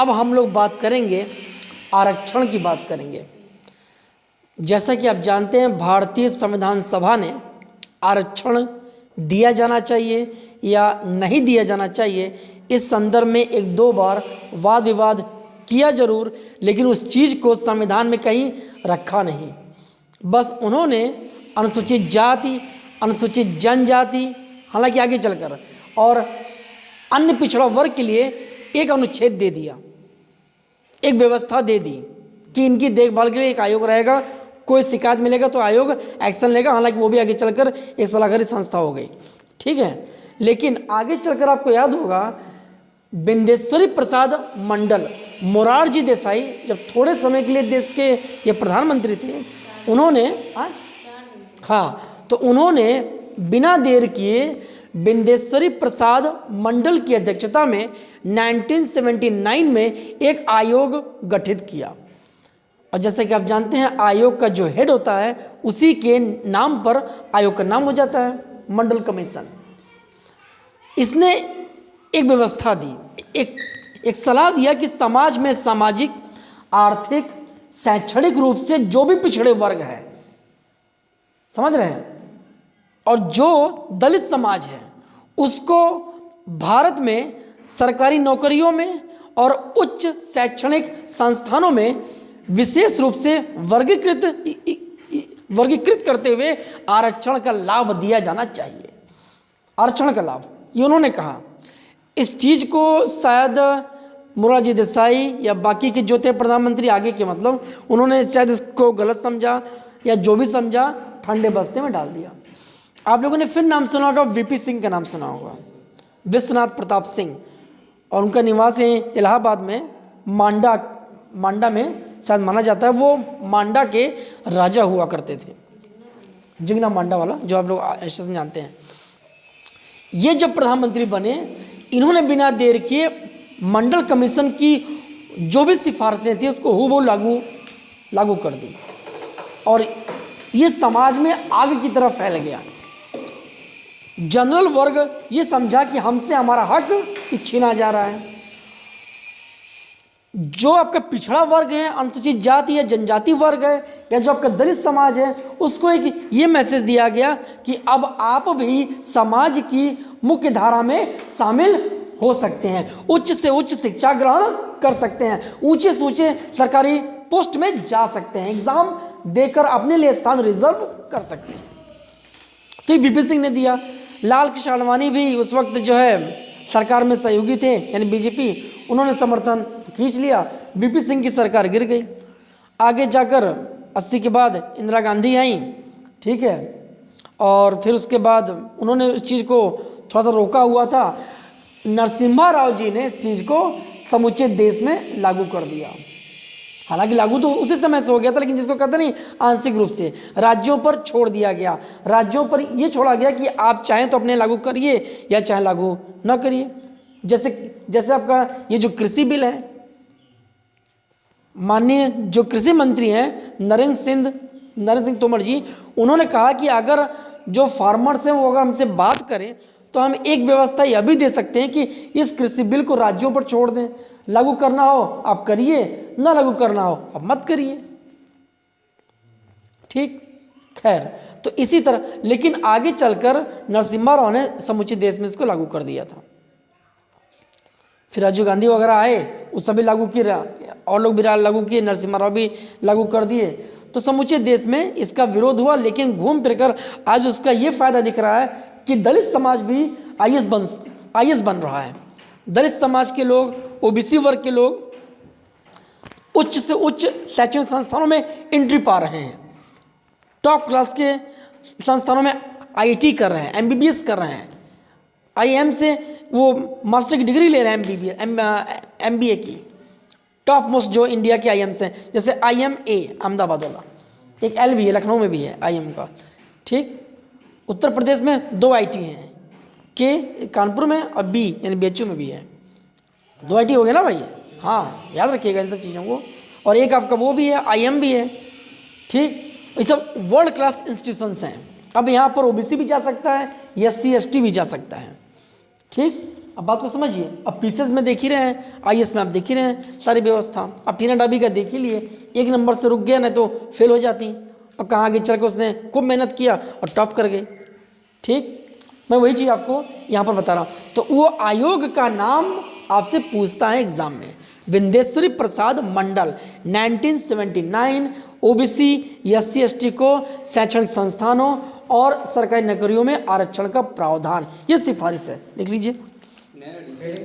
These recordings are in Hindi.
अब हम लोग बात करेंगे, आरक्षण की बात करेंगे। जैसा कि आप जानते हैं, भारतीय संविधान सभा ने आरक्षण दिया जाना चाहिए या नहीं दिया जाना चाहिए, इस संदर्भ में एक दो बार वाद विवाद किया जरूर, लेकिन उस चीज़ को संविधान में कहीं रखा नहीं। बस उन्होंने अनुसूचित जाति, अनुसूचित जनजाति, हालांकि आगे चलकर, और अन्य पिछड़ा वर्ग के लिए एक अनुच्छेद दे दिया, एक व्यवस्था दे दी कि इनकी देखभाल के लिए एक आयोग रहेगा, कोई शिकायत मिलेगा तो आयोग एक्शन लेगा। हालांकि वो भी आगे चलकर एक सलाहकारी संस्था हो गई, ठीक है। लेकिन आगे चलकर आपको याद होगा, बिंदेश्वरी प्रसाद मंडल, मोरारजी देसाई जब थोड़े समय के लिए देश के ये प्रधानमंत्री थे, उन्होंने तो उन्होंने बिना देर किए बिंदेश्वरी प्रसाद मंडल की अध्यक्षता में 1979 में एक आयोग गठित किया। और जैसे कि आप जानते हैं, आयोग का जो हेड होता है उसी के नाम पर आयोग का नाम हो जाता है, मंडल कमीशन। इसने एक व्यवस्था दी, एक सलाह दिया कि समाज में सामाजिक, आर्थिक, शैक्षणिक रूप से जो भी पिछड़े वर्ग है, समझ रहे हैं, और जो दलित समाज है, उसको भारत में सरकारी नौकरियों में और उच्च शैक्षणिक संस्थानों में विशेष रूप से वर्गीकृत करते हुए आरक्षण का लाभ दिया जाना चाहिए। आरक्षण का लाभ, ये उन्होंने कहा। इस चीज़ को शायद मोरारजी देसाई या बाकी के जो थे प्रधानमंत्री आगे के, मतलब उन्होंने शायद इसको गलत समझा या जो भी समझा, ठंडे बस्ते में डाल दिया। आप लोगों ने फिर नाम सुना होगा, वीपी सिंह का नाम सुना होगा, विश्वनाथ प्रताप सिंह, और उनका निवास है इलाहाबाद में, मांडा में शायद माना जाता है। वो मांडा के राजा हुआ करते थे, जिगना मांडा वाला, जो आप लोग अच्छे से जानते हैं। ये जब प्रधानमंत्री बने, इन्होंने बिना देर किए मंडल कमीशन की जो भी सिफारिशें थी उसको हूबहू लागू कर दी, और ये समाज में आग की तरफ फैल गया। जनरल वर्ग ये समझा कि हमसे हमारा हक छीना जा रहा है। जो आपका पिछड़ा वर्ग है, अनुसूचित जाति या जनजाति वर्ग है, या जो आपका दलित समाज है, उसको एक ये मैसेज दिया गया कि अब आप भी समाज की मुख्य धारा में शामिल हो सकते हैं, उच्च से उच्च शिक्षा ग्रहण कर सकते हैं, ऊंचे से ऊंचे सरकारी पोस्ट में जा सकते हैं, एग्जाम देकर अपने लिए स्थान रिजर्व कर सकते हैं। तो ये वीपी सिंह ने दिया। लाल कृष्ण आडवाणी भी उस वक्त जो है सरकार में सहयोगी थे, यानी बीजेपी, उन्होंने समर्थन खींच लिया, वीपी सिंह की सरकार गिर गई। आगे जाकर 80 के बाद इंदिरा गांधी आई, ठीक है, और फिर उसके बाद उन्होंने उस चीज़ को थोड़ा सा रोका हुआ था। नरसिम्हा राव जी ने इस चीज़ को समूचे देश में लागू कर दिया। हालांकि लागू तो उसी समय से हो गया था, लेकिन जिसको कहते नहीं, आंशिक रूप से राज्यों पर छोड़ दिया गया। राज्यों पर यह छोड़ा गया कि आप चाहें तो अपने लागू करिए या चाहे लागू न करिए। जैसे आपका ये जो कृषि बिल है, माननीय जो कृषि मंत्री हैं नरेंद्र सिंह तोमर जी, उन्होंने कहा कि अगर जो फार्मर्स हैं वो अगर हमसे बात करें तो हम एक व्यवस्था यह भी दे सकते हैं कि इस कृषि बिल को राज्यों पर छोड़ दें, लागू करना हो आप करिए, ना लागू करना हो आप मत करिए, ठीक। खैर, तो इसी तरह, लेकिन आगे चलकर नरसिम्हा राव ने समूचे देश में इसको लागू कर दिया था। फिर राजीव गांधी वगैरह आए, उस सभी लागू किया, और लोग भी लागू किए, नरसिम्हा राव भी लागू कर दिए। तो समूचे देश में इसका विरोध हुआ, लेकिन घूम फिर कर आज उसका ये फायदा दिख रहा है कि दलित समाज भी आईएएस बन रहा है। दलित समाज के लोग, ओबीसी वर्ग के लोग उच्च से उच्च शैक्षणिक संस्थानों में एंट्री पा रहे हैं, टॉप क्लास के संस्थानों में आईआईटी कर रहे हैं, एमबीबीएस कर रहे हैं, आईएम से वो मास्टर की डिग्री ले रहे हैं, एमबीए की, टॉप मोस्ट जो इंडिया के आईएम्स हैं, जैसे IMA अहमदाबाद वाला, एक L भी है, लखनऊ में भी है IM का, ठीक। उत्तर प्रदेश में 2 IIT हैं, के कानपुर में और B यानी BHU में भी है। 2 IIT हो गए ना भाई, हाँ याद रखिएगा इन सब चीज़ों को। और एक आपका वो भी है, IM भी है, ठीक। ये सब वर्ल्ड क्लास इंस्टीट्यूशंस हैं। अब यहाँ पर OBC भी जा सकता है, SC ST भी जा सकता है, ठीक। अब बात को समझिए, अब पीसेस में देख ही रहे हैं, आईएएस में आप देख ही रहे हैं सारी व्यवस्था। अब टीना डाबी का देख ही लिए, 1 नंबर से रुक गया, नहीं तो फेल हो जाती। और कहाँ आगे चल के उसने खूब मेहनत किया और टॉप कर गई। ठीक, मैं वही चीज़ आपको यहाँ पर बता रहा हूँ। तो वो आयोग का नाम आपसे पूछता है एग्जाम में, Vindeshwari Prasad Mandal, 1979, OBC SC ST को शैक्षणिक संस्थानों और सरकारी नौकरियों में आरक्षण का प्रावधान, ये सिफारिश है, देख लीजिए।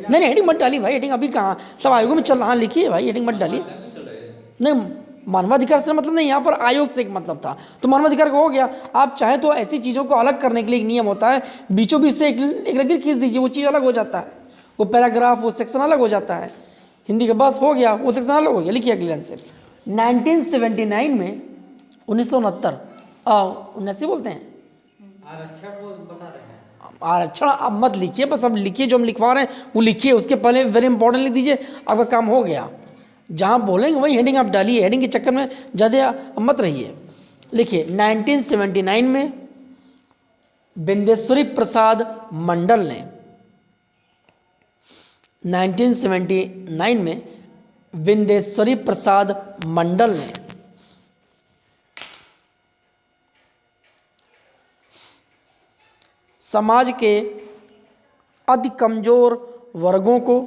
नहीं हेडिंग मत डालिए भाई, हेडिंग अभी कहाँ, सब आयोगों में चल रहा, लिखिए भाई, हेडिंग मत डालिए। नहीं, मानवाधिकार से मतलब नहीं, यहाँ पर आयोग से एक मतलब था, तो मानवाधिकार का हो गया। आप चाहे तो ऐसी चीज़ों को अलग करने के लिए एक नियम होता है, बीचों बीच से एक लकीर खींच दीजिए, वो चीज़ अलग हो जाता है, वो पैराग्राफ, वो सेक्शन अलग हो जाता है। हिंदी का बस हो गया, वो सेक्शन अलग हो गया, लिखिए अगले लाइन से। 1979 में 1969 बोलते हैं आरक्षण को बता रहे हैं। आरक्षण अब मत लिखिए, बस अब लिखिए जो हम लिखवा रहे हैं वो लिखिए, उसके पहले वेरी इंपॉर्टेंट लिख दीजिए, आपका काम हो गया। जहाँ बोलेंगे वही हेडिंग आप डालिए, हेडिंग के चक्कर में ज़्यादा मत रहिए। लिखिए 1979 में विंदेश्वरी प्रसाद मंडल ने, 1979 में विंदेश्वरी प्रसाद मंडल ने समाज के अति कमजोर वर्गों को,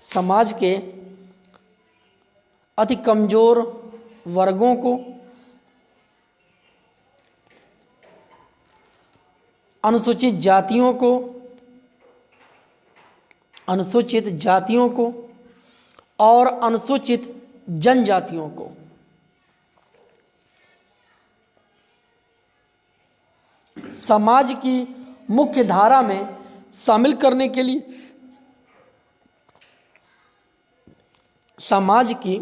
समाज के अति कमजोर वर्गों को, अनुसूचित जातियों को, अनुसूचित जातियों को और अनुसूचित जनजातियों को समाज की मुख्य धारा में शामिल करने के लिए, समाज की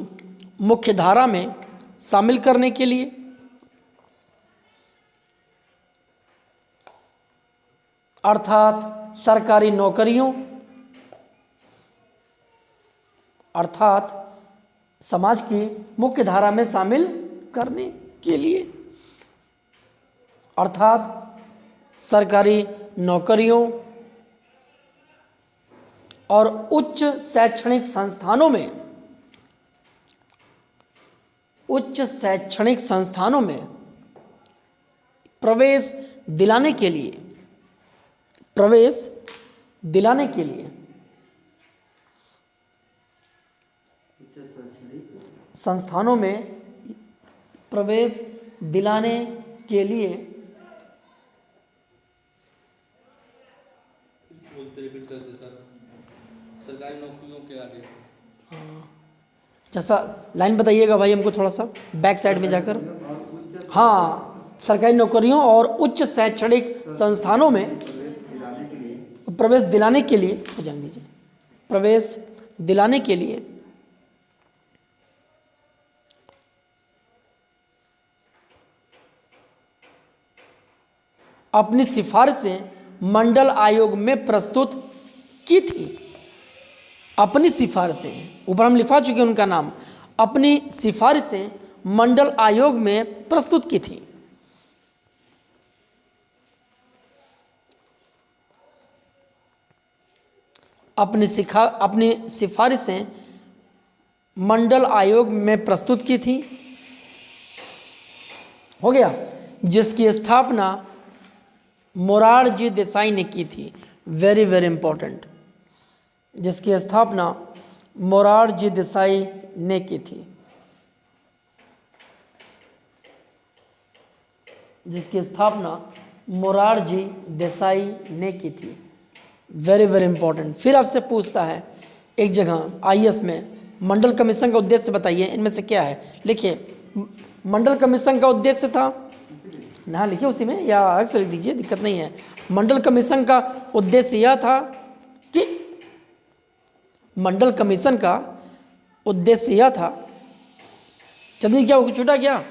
मुख्य धारा में शामिल करने के लिए अर्थात सरकारी नौकरियों, अर्थात समाज की मुख्य धारा में शामिल करने के लिए, अर्थात सरकारी नौकरियों और उच्च शैक्षणिक संस्थानों में, उच्च शैक्षणिक संस्थानों में प्रवेश दिलाने के लिए, प्रवेश दिलाने के लिए, संस्थानों में प्रवेश दिलाने के लिए सरकारी नौकरियों के आगे, जैसा लाइन बताइएगा भाई हमको थोड़ा सा बैक साइड में जाकर। हाँ, सरकारी नौकरियों और उच्च शैक्षणिक संस्थानों में प्रवेश दिलाने के लिए, जान दीजिए, प्रवेश दिलाने के लिए अपनी सिफारिशें मंडल आयोग में प्रस्तुत की थी। अपनी सिफारिशें, ऊपर हम लिखवा चुके हैं उनका नाम, अपनी सिफारिशें मंडल आयोग में प्रस्तुत की थी। अपनी सिफारिशें मंडल आयोग में प्रस्तुत की थी, हो गया, जिसकी स्थापना मोरारजी देसाई ने की थी। वेरी वेरी इंपॉर्टेंट, जिसकी स्थापना मोरारजी देसाई ने की थी, जिसकी स्थापना मोरारजी देसाई ने की थी। Very very important. फिर आपसे पूछता है एक जगह आईएएस में, मंडल कमीशन का उद्देश्य बताइए, इनमें से क्या है? लिखिए, मंडल कमीशन का उद्देश्य था ना, लिखिए उसी में या अलग से लिख दीजिए, दिक्कत नहीं है। मंडल कमीशन का उद्देश्य यह था कि, मंडल कमीशन का उद्देश्य यह था, चंदी क्या छूटा क्या?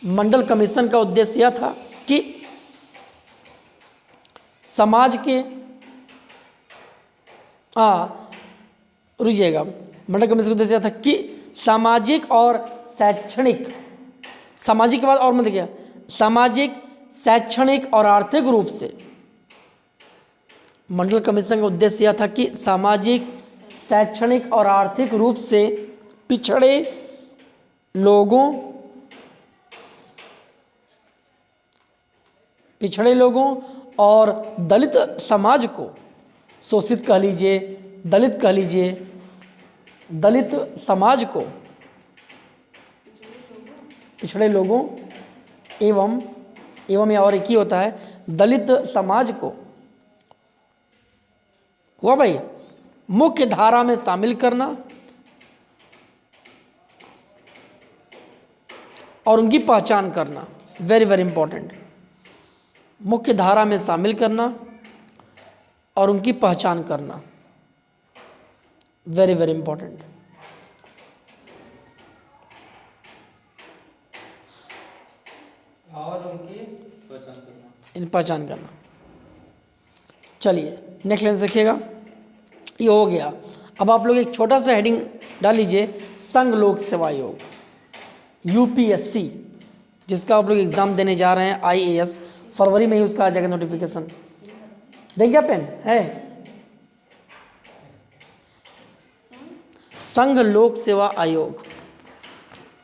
मंडल कमीशन का उद्देश्य यह था कि समाज के, रुकिएगा, मंडल कमीशन का उद्देश्य यह था कि सामाजिक और शैक्षणिक, सामाजिक के बाद और मत क्या, सामाजिक, शैक्षणिक और आर्थिक रूप से, मंडल कमीशन का उद्देश्य यह था कि सामाजिक, शैक्षणिक और आर्थिक रूप से पिछड़े लोगों और दलित समाज को, शोषित कह लीजिए, दलित कह लीजिए, दलित समाज को, पिछड़े लोगों एवं या और एक ही होता है, दलित समाज को, हुआ भाई, मुख्य धारा में शामिल करना और उनकी पहचान करना, वेरी वेरी इंपॉर्टेंट। मुख्य धारा में शामिल करना और उनकी पहचान करना, वेरी वेरी इंपॉर्टेंट। और उनकी पहचान करना, इन पहचान करना। चलिए नेक्स्ट लाइन देखिएगा, ये हो गया। अब आप लोग एक छोटा सा हेडिंग डाल लीजिए, संघ लोक सेवा आयोग, यूपीएससी, जिसका आप लोग एग्जाम देने जा रहे हैं, आईएएस, फरवरी में ही उसका आ जाएगा नोटिफिकेशन। देखिए पेन है, संघ लोक सेवा आयोग,